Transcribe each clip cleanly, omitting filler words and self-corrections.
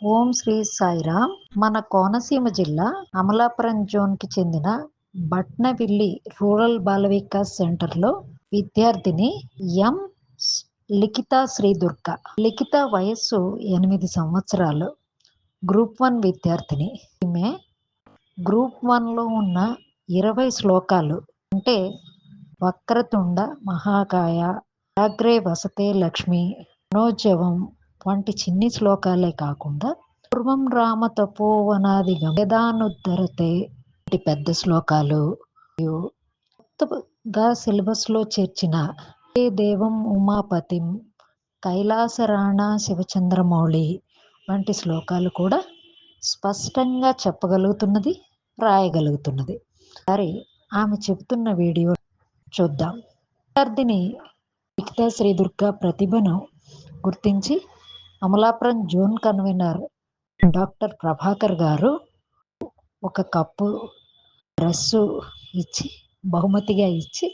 ఓం శ్రీ సాయిరామ్. మన కోనసీమ జిల్లా అమలాపురం జోన్కి చెందిన బట్నవిల్లి రూరల్ బాల వికాస్ సెంటర్లో విద్యార్థిని ఎం లిఖిత శ్రీదుర్గ. లిఖిత వయస్సు 8 సంవత్సరాలు. గ్రూప్ 1 విద్యార్థిని. ఈమె గ్రూప్ 1లో ఉన్న 20 శ్లోకాలు అంటే వక్రతుండ మహాకాయ, అగ్రే వసతే లక్ష్మి, మనోజవం వంటి చిన్ని శ్లోకాలే కాకుండా పూర్వం రామ తపోవనాది వేదానుద్ధరతే వంటి పెద్ద శ్లోకాలు, కొత్తగా సిలబస్లో చేర్చిన ఏ దేవం ఉమాపతిం, కైలాసరాణ శివచంద్రమౌళి వంటి శ్లోకాలు కూడా స్పష్టంగా చెప్పగలుగుతున్నది, రాయగలుగుతున్నది. సరే, ఆమె చెబుతున్న వీడియో చూద్దాం. విద్యార్థిని లిఖిత శ్రీదుర్గ ప్రతిభను గుర్తించి Amalapuram zone convener doctor Prabhakar గారు ఒక కప్పు డ్రెస్సు ఇచ్చి బహుమతిగా ఇచ్చి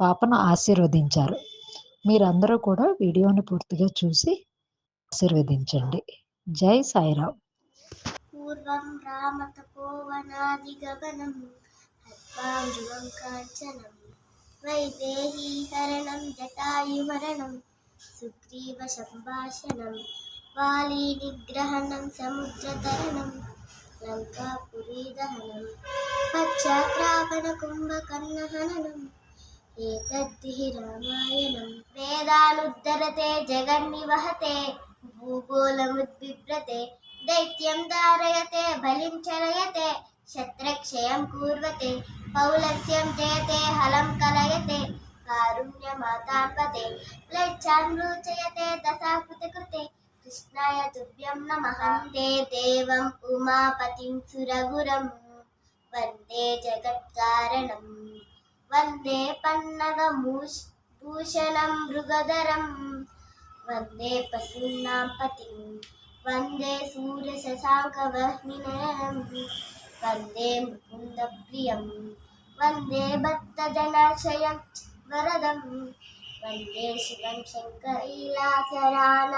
పాపను ఆశీర్వదించారు. మీరందరూ కూడా వీడియోని పూర్తిగా చూసి ఆశీర్వదించండి. జై సాయిరామ్. పూర్వం రామ తపోవనాది గగనం హత్వామృగం కాంచనం వైదేహీ హరణం జటాయుమరణం సుగ్రీవ సంభాషణం వాలి నిగ్రహణం సముద్రతరణం లంకాపురీ దహనం పశ్చాత్రాపణ కుంభకర్ణహననం ఏతద్ధి రామాయణం వేదానుద్ధరతే జగన్నివహతే భూగోళముద్బిభ్రతే దైత్యం ధారయతే బలిం చరయతే శత్రుక్షయం కూర్వతే పౌలస్యం జయతే హలం కలయతే కారుణ్యమాతాన్వతే మ్లేచ్ఛాన్ లోచయతే దశాకృతి కృతే కృష్ణాయ తుభ్యం నమః. వందే దేవం ఉమాపతిం సురగురం వందే జగత్కారణం వందే పన్నగభూషణం మృగధరం వందే పశూనాం పతిం వందే సూర్యశశాంకవహ్నినయనం వందే ముకుందప్రియం వందే భక్తజనాశయం వరదం వందే శివం శంకరైలాసరాణ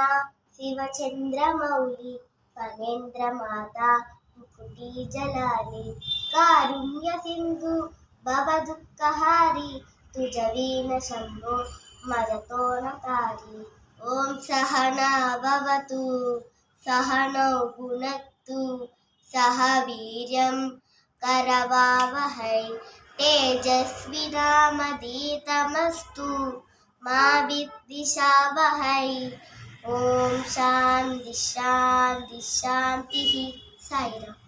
శివచంద్రమౌళి ఫణేంద్రమాతా ముకుటీ జలాలి కారుణ్య సింధు భవదుఃఖహారి తుజవీన శంభో మరతో నతారి. ఓం సహనా భవతు సహనౌ భునక్తు సహ వీర్యం కరవావహై తేజస్వినామధీతమస్తు మా విద్విషావహై. ఓం శాంతి శాంతి శాంతి. సాయిరామ్.